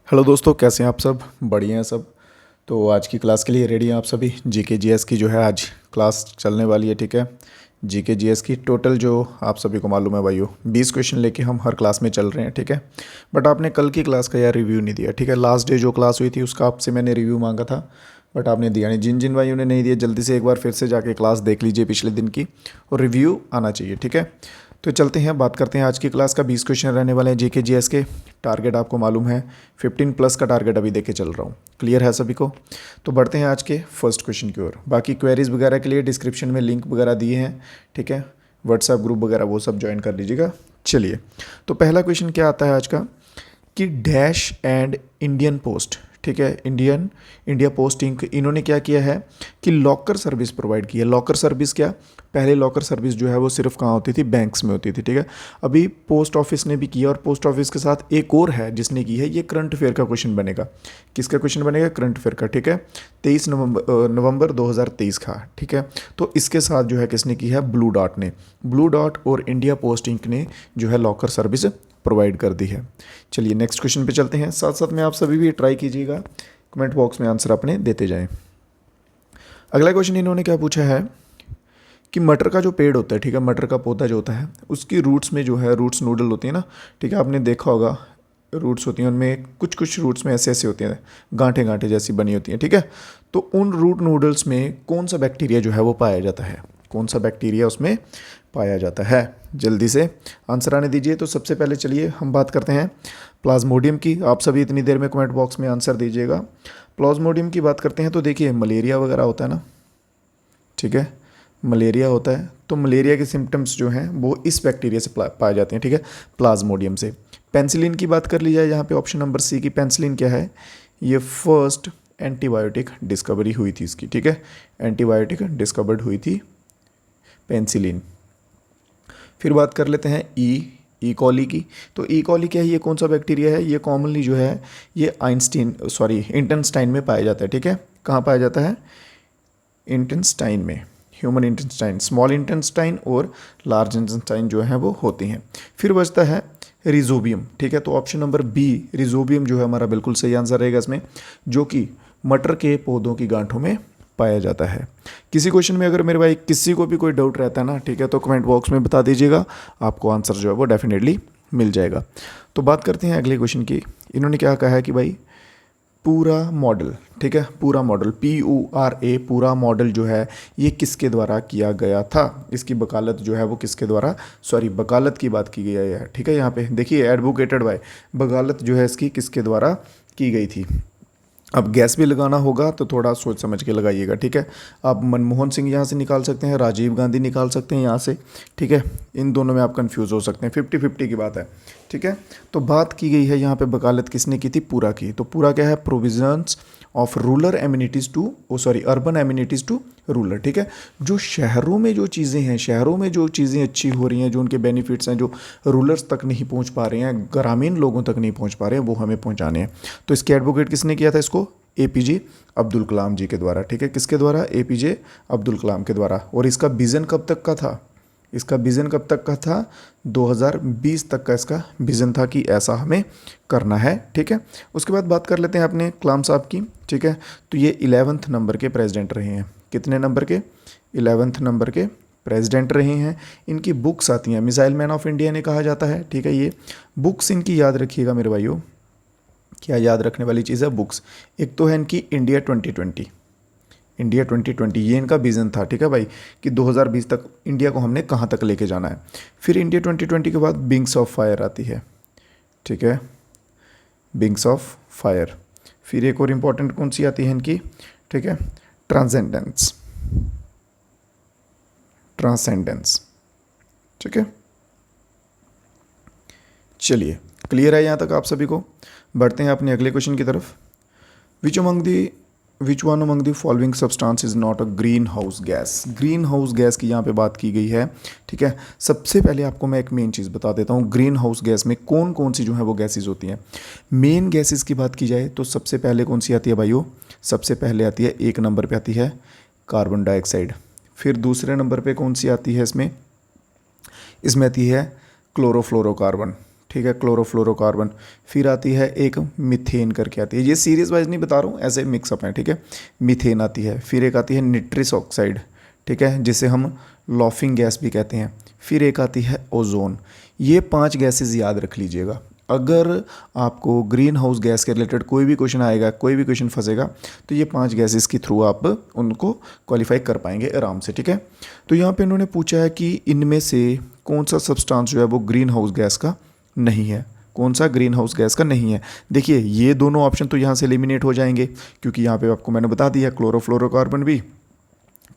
Hello दोस्तों, कैसे हैं आप सब? बढ़िया हैं सब। तो आज की क्लास के लिए रेडी हैं आप सभी? जीके जीएस की जो है आज क्लास चलने वाली है, ठीक है। जीके जीएस की टोटल जो आप सभी को मालूम है भाइयों, 20 क्वेश्चन लेके हम हर क्लास में चल रहे हैं, ठीक है। बट आपने कल की क्लास का यार रिव्यू नहीं दिया, ठीक है। लास्ट डे जो क्लास हुई थी उसका आपसे मैंने रिव्यू मांगा था, बट आपने दिया नहीं। जिन जिन भाइयों ने नहीं दिया जल्दी से एक बार फिर से जाके क्लास देख लीजिए पिछले दिन की, और रिव्यू आना चाहिए, ठीक है। तो चलते हैं, बात करते हैं आज की क्लास का। 20 क्वेश्चन रहने वाले हैं जीके जीएस के। टारगेट आपको मालूम है, 15 प्लस का टारगेट अभी देके चल रहा हूँ। क्लियर है सभी को? तो बढ़ते हैं आज के फर्स्ट क्वेश्चन की ओर। बाकी क्वेरीज वगैरह के लिए डिस्क्रिप्शन में लिंक वगैरह दिए हैं, ठीक है। व्हाट्सएप ग्रुप वगैरह वो सब ज्वाइन कर लीजिएगा। चलिए, तो पहला क्वेश्चन क्या आता है आज का कि डैश एंड इंडियन पोस्ट, ठीक है, इंडिया पोस्ट इंक, इन्होंने क्या किया है कि लॉकर सर्विस प्रोवाइड की है। लॉकर सर्विस क्या, पहले लॉकर सर्विस जो है वो सिर्फ कहाँ होती थी? बैंक्स में होती थी, ठीक है। अभी पोस्ट ऑफिस ने भी किया, और पोस्ट ऑफिस के साथ एक और है जिसने की है। ये करंट अफेयर का क्वेश्चन बनेगा। किसका क्वेश्चन बनेगा? करंट अफेयर का, ठीक है। 23 नवंबर 2023 का, ठीक है। तो इसके साथ जो है किसने की है? ब्लू डॉट ने। ब्लू डॉट और इंडिया पोस्ट इंक ने जो है लॉकर सर्विस प्रोवाइड कर दी है। चलिए नेक्स्ट क्वेश्चन पे चलते हैं। साथ साथ में आप सभी भी ट्राई कीजिएगा, कमेंट बॉक्स में आंसर अपने देते जाएं। अगला क्वेश्चन इन्होंने क्या पूछा है कि मटर का जो पेड़ होता है, ठीक है, मटर का पौधा जो होता है उसकी रूट्स में जो है रूट्स नूडल होती है ना, ठीक है। आपने देखा होगा रूट्स होती हैं, उनमें कुछ कुछ रूट्स में ऐसे ऐसे होती हैं, गांठे गांठे जैसी बनी होती हैं, ठीक है। तो उन रूट नूडल्स में कौन सा बैक्टीरिया जो है वो पाया जाता है? कौन सा बैक्टीरिया उसमें पाया जाता है? जल्दी से आंसर आने दीजिए। तो सबसे पहले चलिए हम बात करते हैं प्लाज्मोडियम की। आप सभी इतनी देर में कमेंट बॉक्स में आंसर दीजिएगा। प्लाज्मोडियम की बात करते हैं तो देखिए, मलेरिया वगैरह होता है ना, ठीक है, मलेरिया होता है। तो मलेरिया के सिम्टम्स जो हैं वो इस बैक्टीरिया से पाए जाते हैं, ठीक है, प्लाज्मोडियम से। पेंसिलिन की बात कर ली जाए, यहाँ पे ऑप्शन नंबर सी की पेंसिलिन क्या है? ये फर्स्ट एंटीबायोटिक डिस्कवरी हुई थी इसकी, ठीक है। एंटीबायोटिक डिस्कवर्ड हुई थी पेंसिलिन। फिर बात कर लेते हैं ई कॉली की। तो ई कॉली क्या है? ये कौन सा बैक्टीरिया है? ये कॉमनली जो है ये इंटेंस्टाइन में पाया जाता है, ठीक है। कहाँ पाया जाता है? इंटेंस्टाइन में। ह्यूमन इंटेंस्टाइन, स्मॉल इंटेंस्टाइन और लार्ज इंटेंस्टाइन जो है वो होती हैं। फिर बचता है रिजोबियम, ठीक है। तो ऑप्शन नंबर बी रिजोबियम जो है हमारा बिल्कुल सही आंसर रहेगा इसमें, जो कि मटर के पौधों की गांठों में पाया जाता है। किसी क्वेश्चन में अगर मेरे भाई किसी को भी कोई डाउट रहता है ना, ठीक है, तो कमेंट बॉक्स में बता दीजिएगा, आपको आंसर जो है वो डेफिनेटली मिल जाएगा। तो बात करते हैं अगले क्वेश्चन की। इन्होंने क्या कहा है कि भाई पूरा मॉडल, ठीक है, पूरा मॉडल PURA, पूरा मॉडल जो है ये किसके द्वारा किया गया था? इसकी वकालत जो है वो किसके द्वारा, वकालत की बात की गई है, ठीक है। यहाँ पे देखिए एडवोकेटेड बाय, वकालत जो है इसकी किसके द्वारा की गई थी। अब गैस भी लगाना होगा तो थोड़ा सोच समझ के लगाइएगा, ठीक है। आप मनमोहन सिंह यहाँ से निकाल सकते हैं, राजीव गांधी निकाल सकते हैं यहाँ से, ठीक है। इन दोनों में आप कंफ्यूज हो सकते हैं, 50-50 की बात है, ठीक है। तो बात की गई है यहाँ पे वकालत किसने की थी? पूरा की। तो पूरा क्या है? Provisions of rural amenities to urban amenities to rural, ठीक है। जो शहरों में जो चीज़ें हैं, शहरों में जो चीज़ें अच्छी हो रही हैं, जो उनके बेनिफिट्स हैं, जो रूरल्स तक नहीं पहुंच पा रहे हैं, ग्रामीण लोगों तक नहीं पहुंच पा रहे हैं, वो हमें पहुंचाने हैं। तो इसके एडवोकेट किसने किया था इसको? APJ अब्दुल कलाम जी के द्वारा, ठीक है। किसके द्वारा? APJ अब्दुल कलाम के द्वारा। और इसका विज़न कब तक का था? इसका विज़न कब तक का था? 2020 तक का इसका विज़न था कि ऐसा हमें करना है, ठीक है। उसके बाद बात कर लेते हैं अपने कलाम साहब की, ठीक है। तो ये 11th नंबर के प्रेसिडेंट रहे हैं। कितने नंबर के? 11th नंबर के प्रेसिडेंट रहे हैं। इनकी बुक्स आती हैं, मिसाइल मैन ऑफ इंडिया ने कहा जाता है, ठीक है। ये बुक्स इनकी याद रखिएगा मेरे भाइयों। क्या याद रखने वाली चीज़ है? बुक्स। एक तो है इनकी इंडिया 2020, इंडिया 2020 ये इनका विज़न था, ठीक है भाई, कि 2020 तक इंडिया को हमने कहाँ तक लेके जाना है। फिर इंडिया 2020 के बाद विंग्स ऑफ फायर आती है, ठीक है, विंग्स ऑफ फायर। फिर एक और इम्पॉर्टेंट कौन सी आती है इनकी? ठीक है, ट्रांसेंडेंस, ट्रांसेंडेंस, ठीक है। चलिए क्लियर है यहाँ तक आप सभी को? बढ़ते हैं अपने अगले क्वेश्चन की तरफ। Which one among the following substance is not a green house gas? Green house gas की यहाँ पे बात की गई है, ठीक है। सबसे पहले आपको मैं एक मेन चीज़ बता देता हूँ, ग्रीन हाउस गैस में कौन कौन सी जो है वो गैसेज होती हैं। मेन गैसेज की बात की जाए तो सबसे पहले कौन सी आती है भाइयों? सबसे पहले आती है, एक नंबर पे आती है कार्बन डाइऑक्साइड। फिर दूसरे नंबर पे कौन सी आती है इसमें आती है क्लोरोफ्लोरोकार्बन, ठीक है, क्लोरोफ्लोरोकार्बन। फिर आती है एक मीथेन करके आती है, ये सीरीज वाइज नहीं बता रहा हूँ, ऐसे मिक्सअप है, ठीक है। मीथेन आती है, फिर एक आती है निट्रिस ऑक्साइड, ठीक है, जिसे हम लॉफिंग गैस भी कहते हैं। फिर एक आती है ओजोन। ये 5 गैसेस याद रख लीजिएगा। अगर आपको ग्रीन हाउस गैस के रिलेटेड कोई भी क्वेश्चन आएगा, कोई भी क्वेश्चन फंसेगा, तो ये 5 गैसेस के थ्रू आप उनको क्वालिफाई कर पाएंगे आराम से, ठीक है। तो यहाँ पे इन्होंने पूछा है कि इनमें से कौन सा सब्सटेंस जो है वो ग्रीन हाउस गैस का नहीं है, कौन सा ग्रीन हाउस गैस का नहीं है। देखिए ये दोनों ऑप्शन तो यहाँ से एलिमिनेट हो जाएंगे, क्योंकि यहाँ पे आपको मैंने बता दिया क्लोरोफ्लोरोकार्बन भी,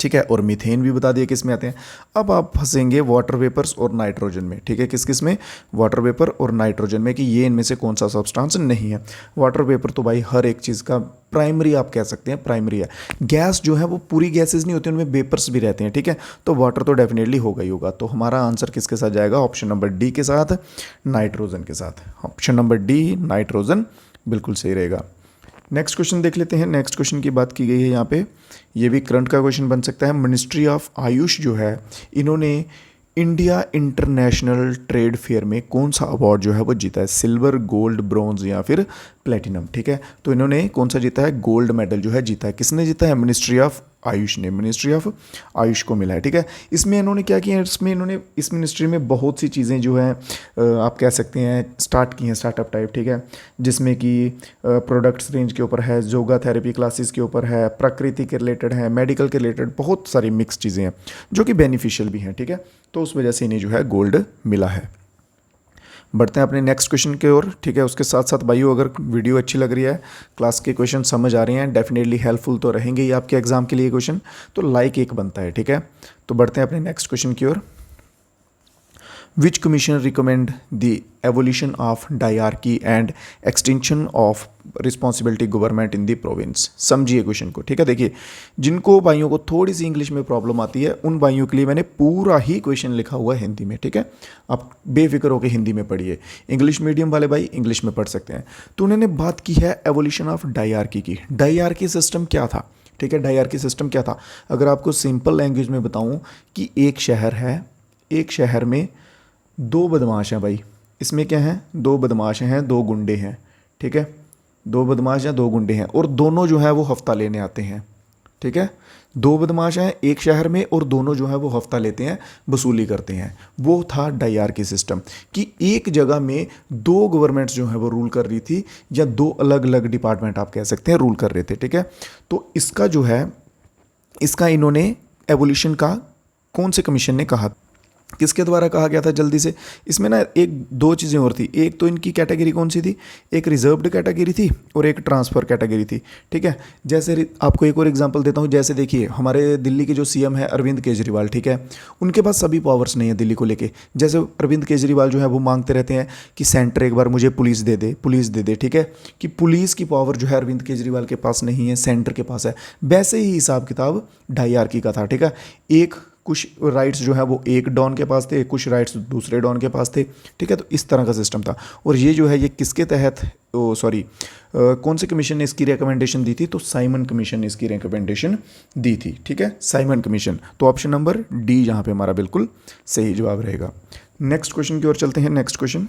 ठीक है, और मीथेन भी बता दिया किस में आते हैं। अब आप फंसेंगे वाटर वेपर्स और नाइट्रोजन में, ठीक है, किस किस में, वाटर वेपर और नाइट्रोजन में, कि ये इनमें से कौन सा सब्सटेंस नहीं है। वाटर वेपर तो भाई हर एक चीज़ का प्राइमरी आप कह सकते हैं, प्राइमरी है। गैस जो है वो पूरी गैसेज नहीं होती, उनमें वेपर्स भी रहते हैं, ठीक है, तो वाटर तो डेफिनेटली होगा ही होगा। तो हमारा आंसर किसके साथ जाएगा, ऑप्शन नंबर डी के साथ, नाइट्रोजन के साथ। ऑप्शन नंबर डी नाइट्रोजन बिल्कुल सही रहेगा। नेक्स्ट क्वेश्चन देख लेते हैं। नेक्स्ट क्वेश्चन की बात की गई है यहाँ पे, ये भी करंट का क्वेश्चन बन सकता है। मिनिस्ट्री ऑफ आयुष जो है, इन्होंने इंडिया इंटरनेशनल ट्रेड फेयर में कौन सा अवार्ड जो है वो जीता है, सिल्वर, गोल्ड, ब्रॉन्ज या फिर प्लेटिनम, ठीक है। तो इन्होंने कौन सा जीता है, गोल्ड मेडल जो है जीता है। किसने जीता है, मिनिस्ट्री ऑफ आयुष ने, मिनिस्ट्री ऑफ आयुष को मिला है, ठीक है। इसमें इन्होंने क्या किया है, इसमें इन्होंने इस मिनिस्ट्री में बहुत सी चीज़ें जो हैं आप कह सकते हैं स्टार्ट की हैं, स्टार्टअप टाइप, ठीक है, जिसमें कि प्रोडक्ट्स रेंज के ऊपर है, योगा थेरेपी क्लासेस के ऊपर है, प्रकृति के रिलेटेड है, मेडिकल के रिलेटेड, बहुत सारी मिक्स चीज़ें हैं जो कि बेनिफिशियल भी हैं, ठीक है। तो उस वजह से इन्हें जो है गोल्ड मिला है। बढ़ते हैं अपने नेक्स्ट क्वेश्चन की ओर, ठीक है। उसके साथ साथ भाइयों, अगर वीडियो अच्छी लग रही है, क्लास के क्वेश्चन समझ आ रहे हैं, डेफिनेटली हेल्पफुल तो रहेंगे ही आपके एग्जाम के लिए क्वेश्चन, तो लाइक एक बनता है, ठीक है। तो बढ़ते हैं अपने नेक्स्ट क्वेश्चन की ओर। Which commission recommend the abolition of diarchy and extinction of responsibility government in the province? समझिए क्वेश्चन को, ठीक है। देखिए, जिनको भाइयों को थोड़ी सी इंग्लिश में प्रॉब्लम आती है, उन भाइयों के लिए मैंने पूरा ही क्वेश्चन लिखा हुआ है हिंदी में, ठीक है। आप बेफिक्र होकर हिंदी में पढ़िए, इंग्लिश मीडियम वाले भाई इंग्लिश में पढ़ सकते हैं। तो उन्होंने बात की है एवोल्यूशन ऑफ डायआर्की की। डायआर्की सिस्टम क्या था, ठीक है, डायआर्की सिस्टम क्या था। अगर आपको सिंपल लैंग्वेज में बताऊँ कि एक शहर है, एक शहर में 2 बदमाश हैं भाई, इसमें क्या है, 2 बदमाश हैं, 2 गुंडे हैं, ठीक है, 2 बदमाश हैं, 2 गुंडे हैं, और दोनों जो है वो हफ्ता लेने आते हैं, ठीक है। 2 बदमाश हैं एक शहर में और दोनों जो है वो हफ्ता लेते हैं, वसूली करते हैं। वो था डायआर्की सिस्टम, कि एक जगह में 2 गवर्नमेंट्स जो है वो रूल कर रही थी, या 2 अलग अलग डिपार्टमेंट आप कह सकते हैं रूल कर रहे थे, ठीक है। तो इसका जो है, इसका इन्होंने एवोल्यूशन का कौन से कमीशन ने कहा, किसके द्वारा कहा गया था, जल्दी से। इसमें ना एक 2 चीज़ें और थी, एक तो इनकी कैटेगरी कौन सी थी, एक रिजर्व्ड कैटेगरी थी और एक ट्रांसफ़र कैटेगरी थी, ठीक है। जैसे आपको एक और एग्जांपल देता हूँ, जैसे देखिए हमारे दिल्ली के जो सीएम है अरविंद केजरीवाल, ठीक है, उनके पास सभी पावर्स नहीं है दिल्ली को लेके। जैसे अरविंद केजरीवाल जो है वो मांगते रहते हैं कि सेंटर एक बार मुझे पुलिस दे दे, पुलिस दे दे, ठीक है, कि पुलिस की पावर जो है अरविंद केजरीवाल के पास नहीं है, सेंटर के पास है। वैसे ही हिसाब किताब डायआर्की का था, ठीक है। एक कुछ राइट्स जो है वो एक डॉन के पास थे, कुछ राइट्स दूसरे डॉन के पास थे, ठीक है। तो इस तरह का सिस्टम था। और ये जो है ये किसके तहत, कौन से कमीशन ने इसकी रिकमेंडेशन दी थी, तो साइमन कमीशन ने इसकी रिकमेंडेशन दी थी, ठीक है, साइमन कमीशन। तो ऑप्शन नंबर डी यहाँ पे हमारा बिल्कुल सही जवाब रहेगा। नेक्स्ट क्वेश्चन की ओर चलते हैं। नेक्स्ट क्वेश्चन,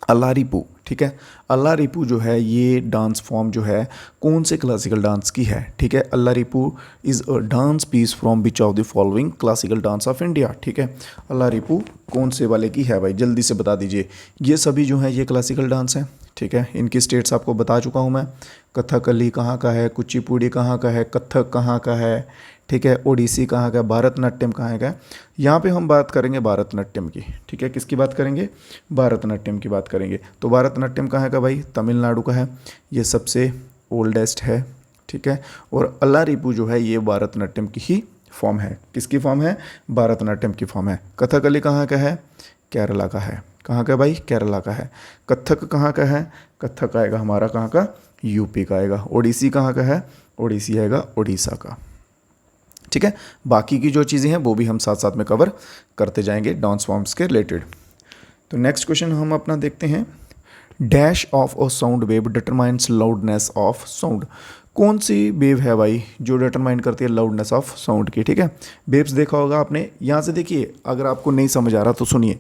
अल्लारिपू, ठीक है। अल्लारिपू जो है ये डांस फॉर्म जो है कौन से क्लासिकल डांस की है, ठीक है। Alarippu is a dance piece from which of the following classical dance of India, ठीक है। अल्लारिपू कौन से वाले की है भाई, जल्दी से बता दीजिए। ये सभी जो है ये क्लासिकल डांस हैं, ठीक है। इनकी स्टेट्स आपको बता चुका हूँ मैं। कथकली कहाँ का है, कुचिपुड़ी कहाँ का है, कथक कहाँ का है, ठीक है, ओडिसी कहाँ का, भारतनाट्यम कहाँ का है। यहाँ पे हम बात करेंगे भारतनाट्यम की, ठीक है। किसकी बात करेंगे, भारतनाट्यम की बात करेंगे। तो भारतनाट्यम कहाँ का भाई, तमिलनाडु का है, ये सबसे ओल्डेस्ट है, ठीक है। और अल्लारिपू जो है ये भारतनाट्यम की ही फॉर्म है। किसकी फॉर्म है, भारतनाट्यम की फॉर्म है। कथकली कहाँ का है, केरला का है। कहाँ का भाई, केरला का है। कथक कहाँ का है, कथक आएगा हमारा कहाँ का, यूपी का आएगा। ओडिसी कहाँ का है, ओडिसी आएगा उड़ीसा का, ठीक है। बाकी की जो चीज़ें हैं वो भी हम साथ साथ में कवर करते जाएंगे डांस फॉर्म्स के रिलेटेड। तो नेक्स्ट क्वेश्चन हम अपना देखते हैं, dash of a sound wave determines loudness of sound. कौन सी वेव है भाई जो डिटरमाइन करती है लाउडनेस ऑफ साउंड की, ठीक है। वेव्स देखा होगा आपने। यहाँ से देखिए, अगर आपको नहीं समझ आ रहा तो सुनिए।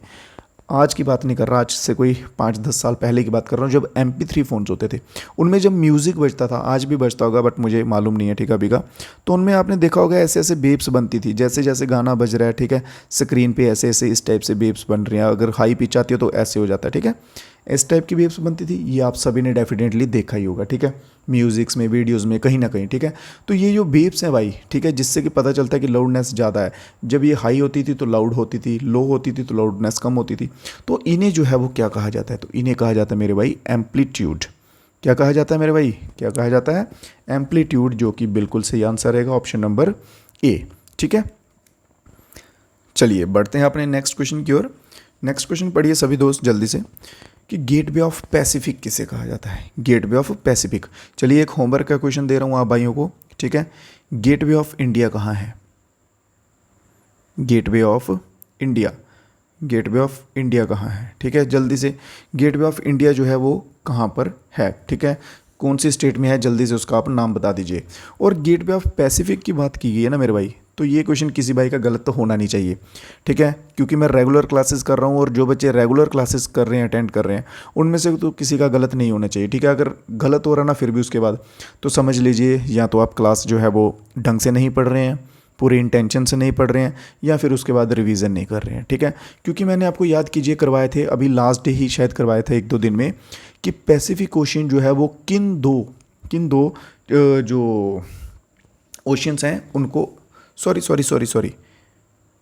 आज की बात नहीं कर रहा, आज से कोई 5-10 साल पहले की बात कर रहा हूँ, जब MP3 फ़ोन्स होते थे, उनमें जब म्यूज़िक बजता था, आज भी बजता होगा बट मुझे मालूम नहीं है, ठीक है अभी का। तो उनमें आपने देखा होगा ऐसे ऐसे बेप्स बनती थी, जैसे जैसे गाना बज रहा है, ठीक है, स्क्रीन पे ऐसे ऐसे इस टाइप से बेप्स बन रही हैं, अगर हाई पिच आती है तो ऐसे हो जाता है, ठीक है, इस टाइप की वेव्स बनती थी। ये आप सभी ने डेफिनेटली देखा ही होगा, ठीक है, म्यूज़िक्स में, वीडियोस में, कहीं ना कहीं, ठीक है। तो ये जो वेव्स हैं भाई, ठीक है, जिससे कि पता चलता है कि लाउडनेस ज़्यादा है। जब ये हाई होती थी तो लाउड होती थी, लो होती थी तो लाउडनेस कम होती थी। तो इन्हें जो है वो क्या कहा जाता है, तो इन्हें कहा जाता है मेरे भाई एम्पलीट्यूड। क्या कहा जाता है मेरे भाई, क्या कहा जाता है, एम्पलीट्यूड, जो कि बिल्कुल सही आंसर रहेगा ऑप्शन नंबर ए, ठीक है। चलिए बढ़ते हैं अपने नेक्स्ट क्वेश्चन की ओर। नेक्स्ट क्वेश्चन पढ़िए सभी दोस्त जल्दी से, कि गेटवे ऑफ पैसिफिक किसे कहा जाता है, गेटवे ऑफ पैसिफिक। चलिए एक होमवर्क का क्वेश्चन दे रहा हूँ आप भाइयों को, ठीक है। गेटवे ऑफ इंडिया कहाँ है, gateway of India, gateway of India कहाँ है, ठीक है, जल्दी से। गेटवे ऑफ इंडिया जो है वो कहाँ पर है, ठीक है, कौन सी स्टेट में है, जल्दी से उसका आप नाम बता दीजिए। और गेटवे ऑफ पैसिफिक की बात की गई है ना मेरे भाई, तो ये क्वेश्चन किसी भाई का गलत तो होना नहीं चाहिए, ठीक है, क्योंकि मैं रेगुलर क्लासेस कर रहा हूँ और जो बच्चे रेगुलर क्लासेस कर रहे हैं, अटेंड कर रहे हैं, उनमें से तो किसी का गलत नहीं होना चाहिए, ठीक है। अगर गलत हो रहा ना फिर भी उसके बाद तो समझ लीजिए या तो आप क्लास जो है वो ढंग से नहीं पढ़ रहे हैं, पूरे इंटेंशन से नहीं पढ़ रहे हैं, या फिर उसके बाद रिवीजन नहीं कर रहे हैं, ठीक है। क्योंकि मैंने आपको याद कीजिए करवाए थे अभी लास्ट डे ही शायद करवाए थे 1-2 दिन में, कि पैसिफिक ओशियन जो है वो किन दो जो ओशियंस हैं उनको, सॉरी,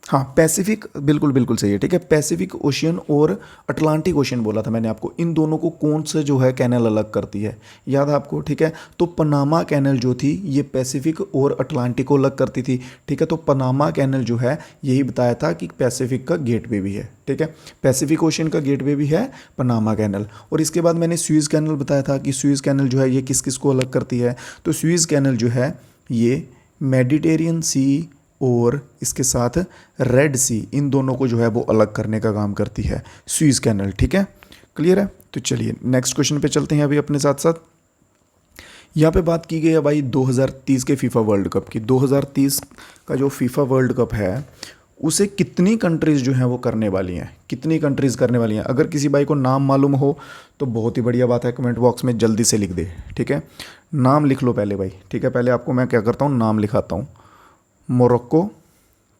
हाँ पैसिफिक, बिल्कुल बिल्कुल सही है, ठीक है। पैसिफिक ओशियन और अटलांटिक ओशियन बोला था मैंने आपको, इन दोनों को कौन से जो है कैनल अलग करती है, याद है आपको, ठीक है। तो पनामा कैनल जो थी ये पैसिफिक और अटलांटिक को अलग करती थी, ठीक है। तो पनामा कैनल जो है यही बताया था कि पैसिफिक का गेटवे भी है, ठीक है, पैसिफिक ओशियन का गेटवे भी है पनामा कैनल। और इसके बाद मैंने स्यूज़ कैनल बताया था कि स्यूज़ कैनल जो है ये किस किस को अलग करती है, तो स्यूज़ कैनल जो है ये मेडिटेरियन सी और इसके साथ रेड सी, इन दोनों को जो है वो अलग करने का काम करती है स्यूज़ कैनल, ठीक है, क्लियर है। तो चलिए नेक्स्ट क्वेश्चन पे चलते हैं अभी अपने साथ साथ। यहाँ पे बात की गई है भाई 2030 के फीफा वर्ल्ड कप की। 2030 का जो फीफा वर्ल्ड कप है उसे कितनी कंट्रीज़ जो हैं वो करने वाली हैं, कितनी कंट्रीज़ करने वाली हैं। अगर किसी भाई को नाम मालूम हो तो बहुत ही बढ़िया बात है, कमेंट बॉक्स में जल्दी से लिख दे, ठीक है। नाम लिख लो पहले भाई, ठीक है, पहले आपको मैं क्या करता हूँ नाम लिखाता हूँ। मोरक्को,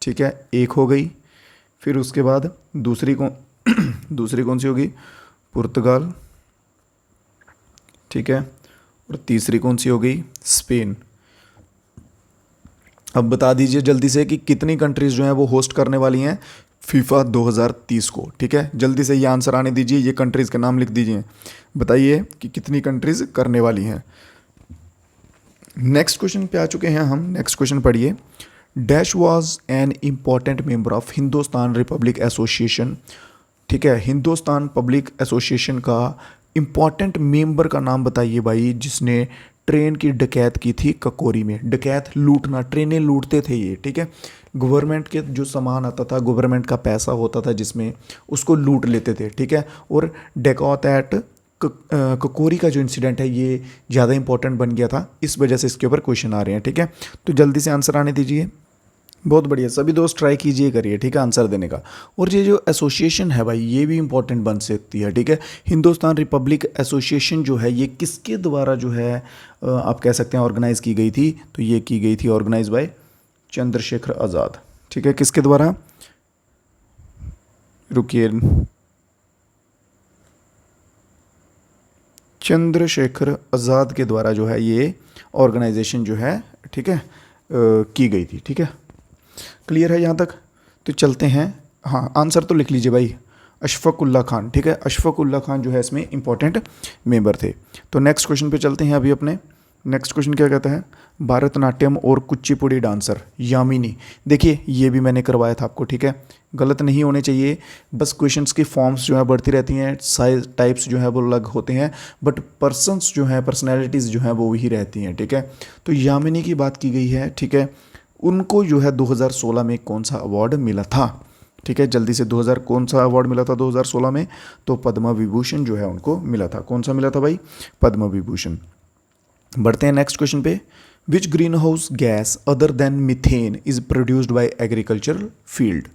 ठीक है, एक हो गई, फिर उसके बाद दूसरी कौन सी होगी, पुर्तगाल, ठीक है, और तीसरी कौन सी हो गई, स्पेन। अब बता दीजिए जल्दी से कि कितनी कंट्रीज़ जो हैं वो होस्ट करने वाली हैं फीफा 2030 को, ठीक है, जल्दी से ये आंसर आने दीजिए, ये कंट्रीज़ के नाम लिख दीजिए, बताइए कि कितनी कंट्रीज़ करने वाली हैं। नेक्स्ट क्वेश्चन पे आ चुके हैं हम, नेक्स्ट क्वेश्चन पढ़िए। Dash was an important member of Hindustan Republic association, ठीक है, हिंदुस्तान पब्लिक एसोसिएशन का इम्पॉर्टेंट मेंबर का नाम बताइए भाई, जिसने ट्रेन की डकैत की थी ककोरी में। डकैत, लूटना, ट्रेनें लूटते थे ये, ठीक है, गवर्नमेंट के जो सामान आता था, गवर्नमेंट का पैसा होता था जिसमें, उसको लूट लेते थे, ठीक है। और डेकॉत एट ककोरी का जो इंसिडेंट है ये ज़्यादा इंपॉर्टेंट बन गया था, इस वजह से इसके ऊपर क्वेश्चन आ रहे हैं, ठीक है। तो जल्दी से आंसर आने दीजिए। बहुत बढ़िया, सभी दोस्त ट्राई कीजिए, करिए, ठीक है, आंसर देने का। और ये जो एसोसिएशन है भाई ये भी इंपॉर्टेंट बन सकती है, ठीक है। हिंदुस्तान रिपब्लिक एसोसिएशन जो है ये किसके द्वारा जो है आप कह सकते हैं ऑर्गेनाइज़ की गई थी, तो ये की गई थी ऑर्गेनाइज बाय चंद्रशेखर आज़ाद, ठीक है। किसके द्वारा, रुकिए, चंद्रशेखर आज़ाद के द्वारा जो है ये ऑर्गेनाइजेशन जो है, ठीक है, की गई थी, ठीक है, क्लियर है यहाँ तक। तो चलते हैं, हाँ आंसर तो लिख लीजिए भाई, अशफाक उल्ला खान, ठीक है, अशफाक उल्ला खान जो है इसमें इंपॉर्टेंट मेंबर थे। तो नेक्स्ट क्वेश्चन पे चलते हैं अभी अपने। नेक्स्ट क्वेश्चन क्या कहता है, भारतनाट्यम और कुचिपुड़ी डांसर यामिनी। देखिए ये भी मैंने करवाया था आपको, ठीक है, गलत नहीं होने चाहिए, बस क्वेश्चंस की फॉर्म्स जो है बढ़ती रहती हैं, साइज टाइप्स जो है वो अलग होते हैं, बट पर्सन्स जो हैं, पर्सनैलिटीज़ जो हैं वो वही रहती हैं, ठीक है। तो यामिनी की बात की गई है, ठीक है, उनको जो है 2016 में कौन सा अवार्ड मिला था, ठीक है, जल्दी से 2000 कौन सा अवार्ड मिला था 2016 में, तो पद्म विभूषण जो है उनको मिला था। कौन सा मिला था भाई, पद्म विभूषण। बढ़ते हैं नेक्स्ट क्वेश्चन पे। विच green house gas other than methane is produced by agricultural field.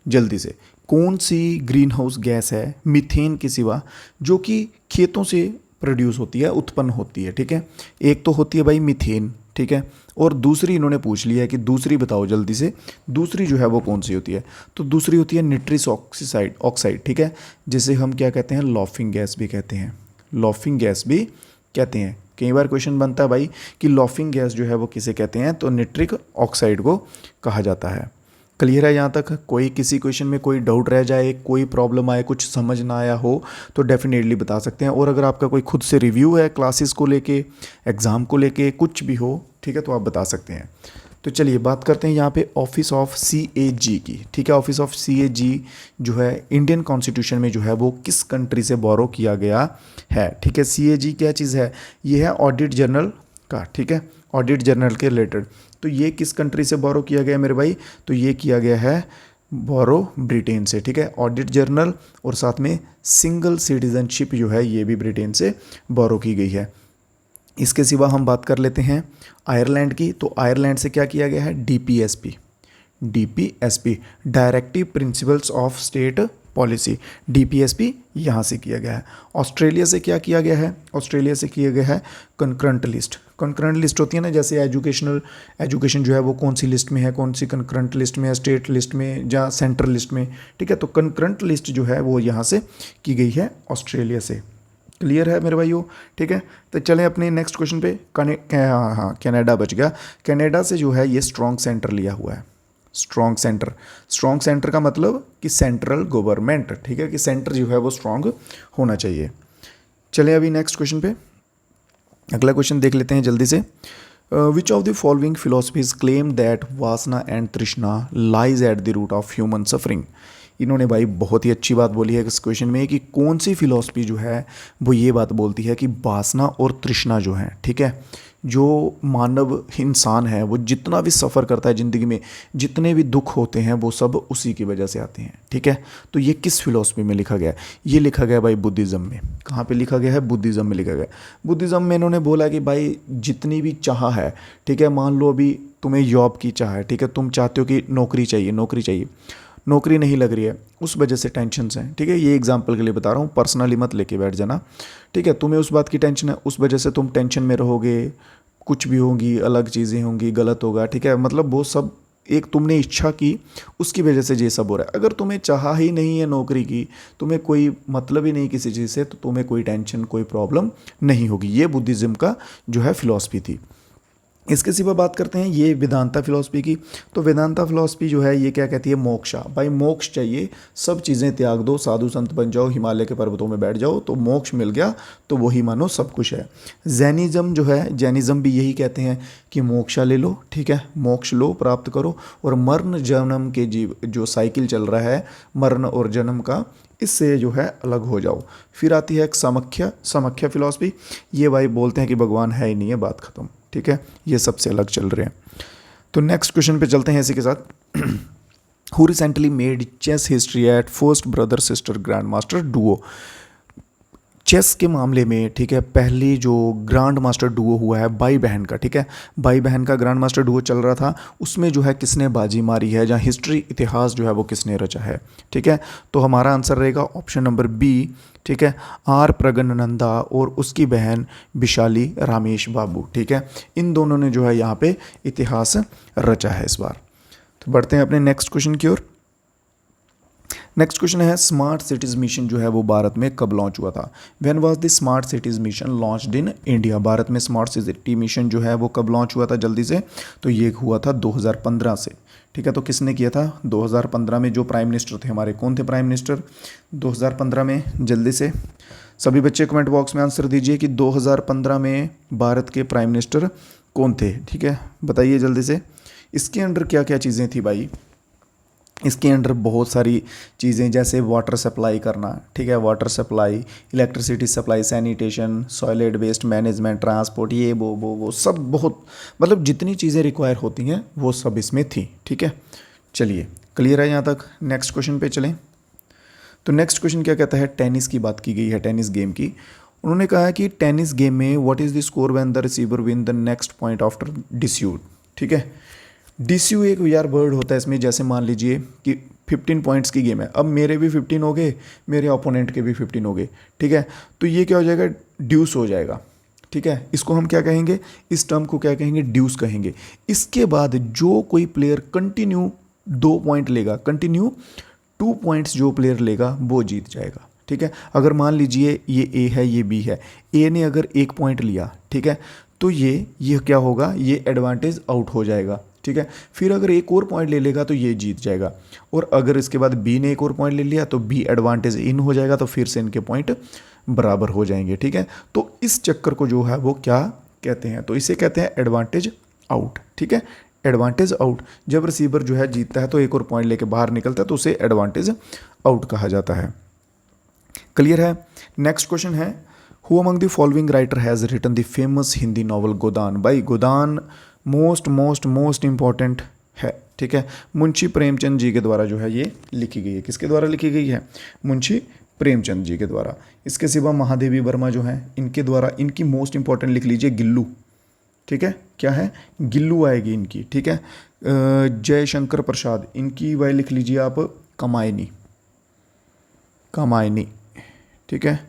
जल्दी से, कौन सी ग्रीन हाउस गैस है मीथेन के सिवा जो कि खेतों से प्रोड्यूस होती है, उत्पन्न होती है, ठीक है। एक तो होती है भाई मीथेन, ठीक है, और दूसरी इन्होंने पूछ लिया है कि दूसरी बताओ जल्दी से, दूसरी जो है वो कौन सी होती है। तो दूसरी होती है निट्रिस ऑक्साइड, ठीक है, जिसे हम क्या कहते हैं, लॉफिंग गैस भी कहते हैं, लॉफिंग गैस भी कहते हैं। कई बार क्वेश्चन बनता है भाई कि लॉफिंग गैस जो है वो किसे कहते हैं, तो निट्रिक ऑक्साइड को कहा जाता है। क्लियर है यहाँ तक? कोई किसी क्वेश्चन में कोई डाउट रह जाए, कोई प्रॉब्लम आए, कुछ समझ ना आया हो तो डेफिनेटली बता सकते हैं। और अगर आपका कोई खुद से रिव्यू है क्लासेस को लेके, एग्ज़ाम को लेके, कुछ भी हो, ठीक है, तो आप बता सकते हैं। तो चलिए बात करते हैं यहाँ पे ऑफिस ऑफ CAG की, ठीक है। ऑफिस ऑफ CAG जो है इंडियन कॉन्स्टिट्यूशन में जो है वो किस कंट्री से बोरो किया गया है, ठीक है। CAG क्या चीज़ है, ये है ऑडिट जनरल का, ठीक है, ऑडिट जनरल के रिलेटेड। तो ये किस कंट्री से बोरो किया गया है मेरे भाई, तो ये किया गया है बोरो ब्रिटेन से, ठीक है। ऑडिट जनरल और साथ में सिंगल सिटीजनशिप जो है ये भी ब्रिटेन से बोरो की गई है। इसके सिवा हम बात कर लेते हैं आयरलैंड की। तो आयरलैंड से क्या किया गया है, DPSP directive principles of state policy, DPSP यहाँ से किया गया है। ऑस्ट्रेलिया से क्या किया गया है, ऑस्ट्रेलिया से किया गया है कंकरेंट लिस्ट। कंकरेंट लिस्ट होती है ना, जैसे एजुकेशन जो है वो कौन सी लिस्ट में है, कौन सी कंकरेंट लिस्ट में है, स्टेट लिस्ट में या सेंट्रल लिस्ट में, ठीक है। तो कंकरेंट लिस्ट जो है वो यहाँ से की गई है ऑस्ट्रेलिया से। क्लियर है मेरे भाइयों, ठीक है। तो चलें अपने नेक्स्ट क्वेश्चन पे। हाँ, कनाडा बच गया। कनाडा से जो है ये स्ट्रॉन्ग सेंटर लिया हुआ है। स्ट्रॉन्ग सेंटर का मतलब कि सेंट्रल गवर्नमेंट, ठीक है, कि सेंटर जो है वो स्ट्रॉन्ग होना चाहिए। चलें अभी नेक्स्ट क्वेश्चन पे, अगला क्वेश्चन देख लेते हैं जल्दी से। Which of the following philosophies claim that vasana and trishna lies at the root of human suffering. इन्होंने भाई बहुत ही अच्छी बात बोली है इस क्वेश्चन में कि कौन सी फिलॉसफी जो है वो ये बात बोलती है कि वासना और तृष्णा जो है, ठीक है, जो मानव इंसान है वो जितना भी सफ़र करता है ज़िंदगी में, जितने भी दुख होते हैं वो सब उसी की वजह से आते हैं, ठीक है। तो ये किस फिलॉसफी में लिखा गया है, ये लिखा गया भाई बुद्धिज़्म में। कहाँ पे लिखा गया है, बुद्धिज़्म में लिखा गया। बुद्धिज़्म में इन्होंने बोला कि भाई जितनी भी चाह है, ठीक है, मान लो अभी तुम्हें जॉब की चाह है, ठीक है, तुम चाहते हो कि नौकरी चाहिए, नौकरी नहीं लग रही है, उस वजह से टेंशन हैं, ठीक है। ये एग्जांपल के लिए बता रहा हूँ, पर्सनली मत लेके बैठ जाना, ठीक है। तुम्हें उस बात की टेंशन है, उस वजह से तुम टेंशन में रहोगे, कुछ भी होंगी, अलग चीज़ें होंगी, गलत होगा, ठीक है। मतलब वो सब एक तुमने इच्छा की, उसकी वजह से ये सब हो रहा है। अगर तुम्हें चाह ही नहीं है नौकरी की, तुम्हें कोई मतलब ही नहीं किसी चीज़ से, तो तुम्हें कोई टेंशन, कोई प्रॉब्लम नहीं होगी। ये बुद्धिज़्म का जो है फिलॉसफी थी। इसके सिवा बात करते हैं ये वेदांता फिलॉसफी की। तो वेदांता फिलॉसफी जो है ये क्या कहती है, मोक्षा। भाई मोक्ष चाहिए, सब चीज़ें त्याग दो, साधु संत बन जाओ, हिमालय के पर्वतों में बैठ जाओ, तो मोक्ष मिल गया, तो वही मानो सब कुछ है। जैनिज़्म जो है, जैनिज़्म भी यही कहते हैं कि मोक्षा ले लो, ठीक है, मोक्ष लो, प्राप्त करो, और मरण जन्म के जो साइकिल चल रहा है मरण और जन्म का, इससे जो है अलग हो जाओ। फिर आती है एक समख्या फिलॉसफी। ये भाई बोलते हैं कि भगवान है ही नहीं है, बात खत्म, ठीक है, ये सबसे अलग चल रहे हैं। तो नेक्स्ट क्वेश्चन पे चलते हैं इसी के साथ। Who recently made chess history at first brother sister grand master duo. Chess के मामले में, ठीक है, पहली जो ग्रांड मास्टर डुओ हुआ है भाई बहन का, ठीक है, भाई बहन का ग्रांड मास्टर डुओ चल रहा था, उसमें जो है किसने बाजी मारी है, जहाँ हिस्ट्री इतिहास जो है वो किसने रचा है, ठीक है। तो हमारा आंसर रहेगा ऑप्शन नंबर बी, ठीक है, आर प्रगन्नंदा और उसकी बहन विशाली रामेश बाबू, ठीक है। इन दोनों ने जो है यहाँ पे इतिहास रचा है इस बार। तो बढ़ते हैं अपने नेक्स्ट क्वेश्चन की ओर। नेक्स्ट क्वेश्चन है स्मार्ट सिटीज़ मिशन जो है वो भारत में कब लॉन्च हुआ था। When was the smart cities mission launched in India. Bharat में स्मार्ट सिटी मिशन जो है वो कब लॉन्च हुआ था जल्दी से, तो ये हुआ था 2015 से, ठीक है। तो किसने किया था 2015 में, जो प्राइम मिनिस्टर थे हमारे, कौन थे प्राइम मिनिस्टर 2015 में, जल्दी से सभी बच्चे कमेंट बॉक्स में आंसर दीजिए कि 2015 में भारत के प्राइम मिनिस्टर कौन थे, ठीक है, बताइए जल्दी से। इसके अंडर क्या क्या चीज़ें थी भाई, इसके अंडर बहुत सारी चीज़ें, जैसे वाटर सप्लाई करना, ठीक है, water supply, electricity supply, sanitation, soiled waste management, transport, ये वो सब, बहुत मतलब जितनी चीज़ें रिक्वायर होती हैं वो सब इसमें थी, ठीक है। चलिए क्लियर है यहाँ तक। नेक्स्ट क्वेश्चन पे चलें। तो नेक्स्ट क्वेश्चन क्या कहता है, टेनिस की बात की गई है, टेनिस गेम की। उन्होंने कहा है कि टेनिस गेम में what is the score when the receiver win the next point after dispute, ठीक है। DCU एक यार वर्ड होता है इसमें, जैसे मान लीजिए कि 15 पॉइंट्स की गेम है, अब मेरे भी 15 हो गए, मेरे ओपोनेंट के भी 15 हो गए, ठीक है, तो ये क्या हो जाएगा, ड्यूस हो जाएगा, ठीक है। इसको हम क्या कहेंगे, इस टर्म को क्या कहेंगे, ड्यूस कहेंगे। इसके बाद जो कोई प्लेयर कंटिन्यू 2 पॉइंट लेगा, कंटिन्यू 2 पॉइंट्स जो प्लेयर लेगा वो जीत जाएगा, ठीक है। अगर मान लीजिए ये ए है, ये बी है, ए ने अगर 1 पॉइंट लिया, ठीक है, तो ये क्या होगा, ये एडवांटेज आउट हो जाएगा, ठीक है। फिर अगर एक और पॉइंट ले लेगा तो ये जीत जाएगा, और अगर इसके बाद बी ने एक और पॉइंट ले लिया तो बी एडवांटेज इन हो जाएगा, तो फिर से इनके पॉइंट बराबर हो जाएंगे, ठीक है। तो इस चक्कर को जो है वो क्या कहते हैं, तो इसे कहते हैं एडवांटेज आउट, ठीक है। एडवांटेज आउट, जब रिसीवर जो है जीतता है तो एक और पॉइंट लेके बाहर निकलता है तो उसे एडवांटेज आउट कहा जाता है। क्लियर है। नेक्स्ट क्वेश्चन है, who among the following writer has written the famous Hindi novel Godan. भाई गोदान मोस्ट इंपॉर्टेंट है, ठीक है। मुंशी प्रेमचंद जी के द्वारा जो है ये लिखी गई है। किसके द्वारा लिखी गई है, मुंशी प्रेमचंद जी के द्वारा। इसके सिवा महादेवी वर्मा जो हैं इनके द्वारा, इनकी मोस्ट इंपॉर्टेंट लिख लीजिए गिल्लू, ठीक है, क्या है, गिल्लू आएगी इनकी, ठीक है। जयशंकर प्रसाद, इनकी वह लिख लीजिए आप कमायनी, कमायनी, ठीक है।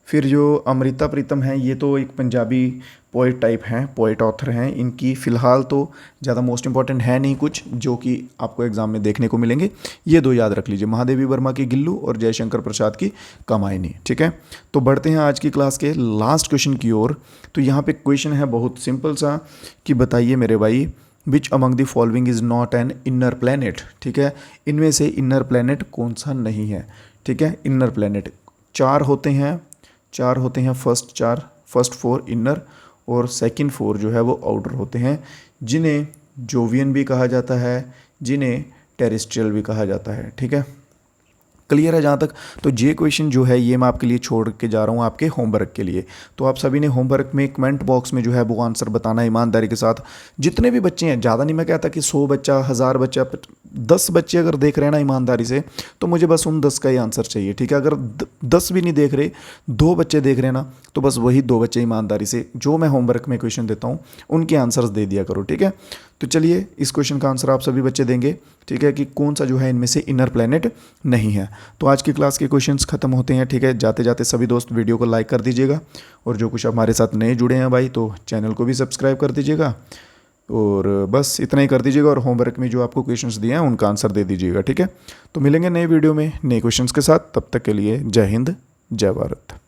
फिर जो अमृता प्रीतम हैं, ये तो एक पंजाबी पोइट टाइप हैं, पोइट ऑथर हैं। इनकी फ़िलहाल तो ज़्यादा मोस्ट इंपॉर्टेंट है नहीं कुछ जो कि आपको एग्जाम में देखने को मिलेंगे, ये 2 याद रख लीजिए, महादेवी वर्मा की गिल्लू और जयशंकर प्रसाद की कमायनी, ठीक है। तो बढ़ते हैं आज की क्लास के लास्ट क्वेश्चन की ओर। तो यहाँ पे क्वेश्चन है बहुत सिंपल सा कि बताइए मेरे भाई, which among the following is not an inner planet, ठीक है। इनमें से इनर प्लैनेट कौन सा नहीं है, ठीक है। इनर प्लैनेट 4 होते हैं, फर्स्ट 4 इनर और सेकंड 4 जो है वो आउटर होते हैं, जिन्हें जोवियन भी कहा जाता है, जिन्हें टेरेस्ट्रियल भी कहा जाता है, ठीक है। क्लियर है जहाँ तक। तो ये क्वेश्चन जो है ये मैं आपके लिए छोड़ के जा रहा हूँ आपके होमवर्क के लिए। तो आप सभी ने होमवर्क में कमेंट बॉक्स में जो है वो आंसर बताना है ईमानदारी के साथ। जितने भी बच्चे हैं, ज़्यादा नहीं मैं कहता कि 100 बच्चा, 1000 बच्चा, 10 बच्चे अगर देख रहे हैं ना ईमानदारी से, तो मुझे बस उन 10 का ही आंसर चाहिए, ठीक है। अगर 10 भी नहीं देख रहे, 2 बच्चे देख रहे हैं ना, तो बस वही 2 बच्चे ईमानदारी से जो मैं होमवर्क में क्वेश्चन देता हूँ उनके आंसर्स दे दिया करो, ठीक है। तो चलिए इस क्वेश्चन का आंसर आप सभी बच्चे देंगे, ठीक है, कि कौन सा जो है इनमें से इनर प्लैनेट नहीं है। तो आज की क्लास के क्वेश्चंस खत्म होते हैं, ठीक है। जाते जाते सभी दोस्त वीडियो को लाइक कर दीजिएगा, और जो कुछ हमारे साथ नए जुड़े हैं भाई तो चैनल को भी सब्सक्राइब कर दीजिएगा, और बस इतना ही कर दीजिएगा। और होमवर्क में जो आपको क्वेश्चंस दिए हैं उनका आंसर दे दीजिएगा, ठीक है। तो मिलेंगे नए वीडियो में नए क्वेश्चंस के साथ, तब तक के लिए जय हिंद, जय भारत।